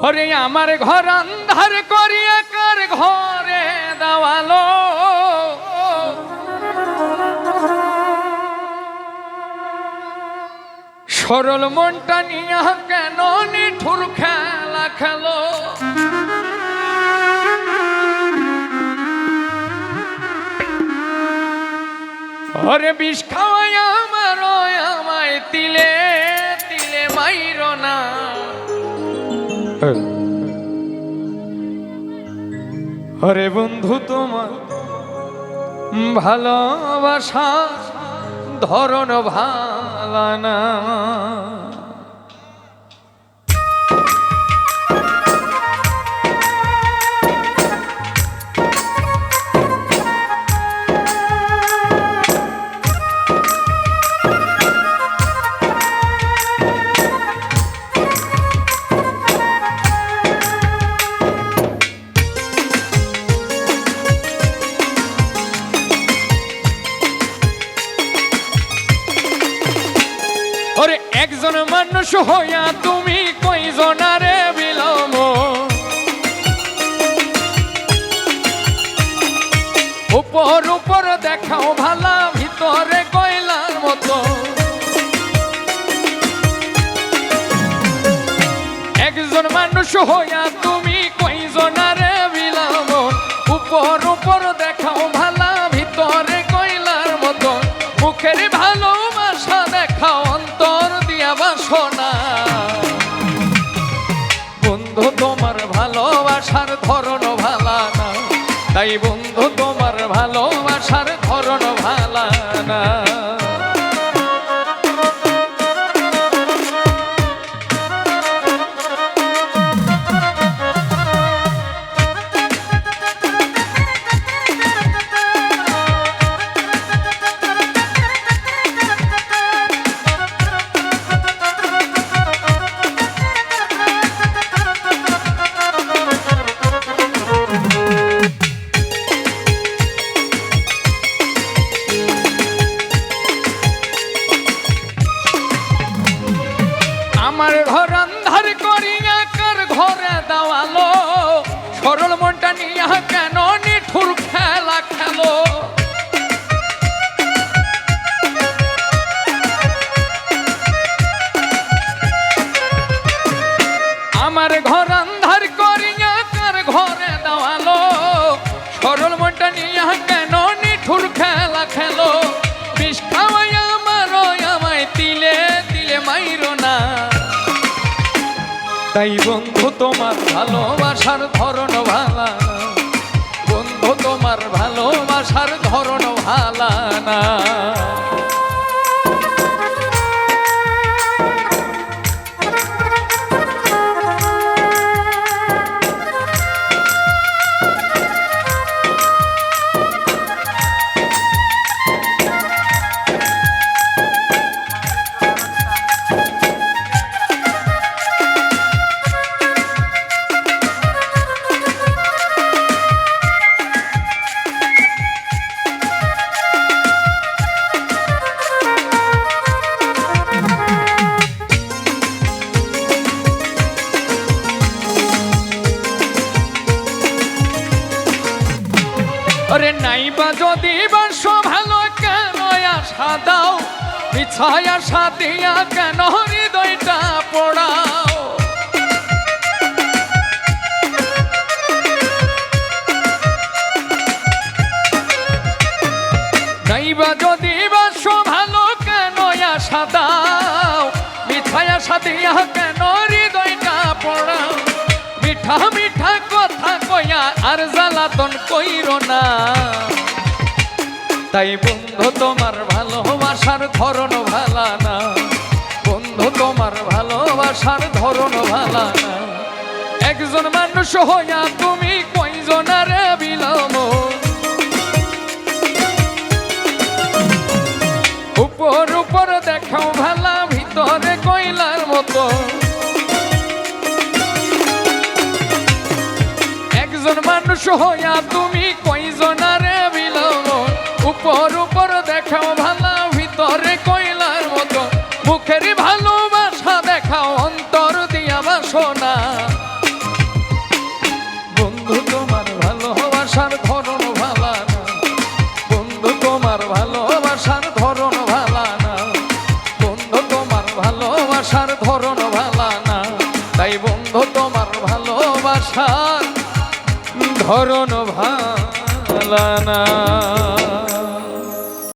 ওরে আমার ঘর আন্ধার করিয়া কার ঘরে দেওয়ালো, সরল মনটা নিয়া কেন নিঠুর খেলা খেলো। ওরে বিষ খাওয়াই আমার আমায় তিলে তিলে মাইরো না। ওরে বন্ধু তোমার ভালোবাসা ধরন ভালো না। ওরে একজন মানুষ হইয়া তুমি কয়জনারে বিলাম, উপর উপর দেখাও ভালা ভিতরে কয়লার মতো। একজন মানুষ হইয়া তুমি কয়জনারে বিলাম, উপর উপর দেখাও ভালা ভিতরে কয়লার মতো। মুখের ভালোবাসা দেখাও অন্তর দিয়া বাসনা। বন্ধু তোমার ভালোবাসার ধরন ভালা না, তাই বন্ধু তোমার ভালোবাসার ধরন ভালা না। আমার ঘর আন্ধার করিয়া কার ঘরে দেওয়ালো, সরল মনটা নিয়া কেন নিঠুর খেলা খেলো। আমার ঘর আন্ধার করিয়া কার ঘরে দেওয়ালো, সরল মনটা নিয়া কেন নিঠুর খেলা খেলো। বিষ খাওয়াই আমার আমায় তিলে তিলে মাইরো না, তাই বন্ধু তোমার ভালোবাসার ধরন ভালা না। বন্ধু তোমার ভালোবাসার ধরন ভালা না। ওরে নাইবা যদি বাসো ভালো কেন আশা দাও, মিছায় আশা দিয়া কেন হৃদয়টা পোড়াও। নাইবা যদি বাসো ভালো কেন আশা দাও, মিছায় আশা দিয়া কেন হৃদয়টা পোড়াও। মিঠা মিঠা কথা কইয়া আর জ্বালাতন কইরো না, তাই বন্ধু তোমার ভালোবাসার ধরন ভালা না। বন্ধু তোমার ভালোবাসার ধরন ভালা না। একজন মানুষ হইয়া তুমি কয়জনারে বিলাম, উপর উপর দেখাও ভালা ভিতরে কয়লার মতো। একজন মানুষ হইয়া তুমি কয়জনারে বিলাম, উপর উপর দেখাও ভালা ভিতরে কয়লার মতো। মুখের ভালোবাসা দেখাও অন্তর দিয়া বাসনা। ভালোবাসার ধরন ভালানা।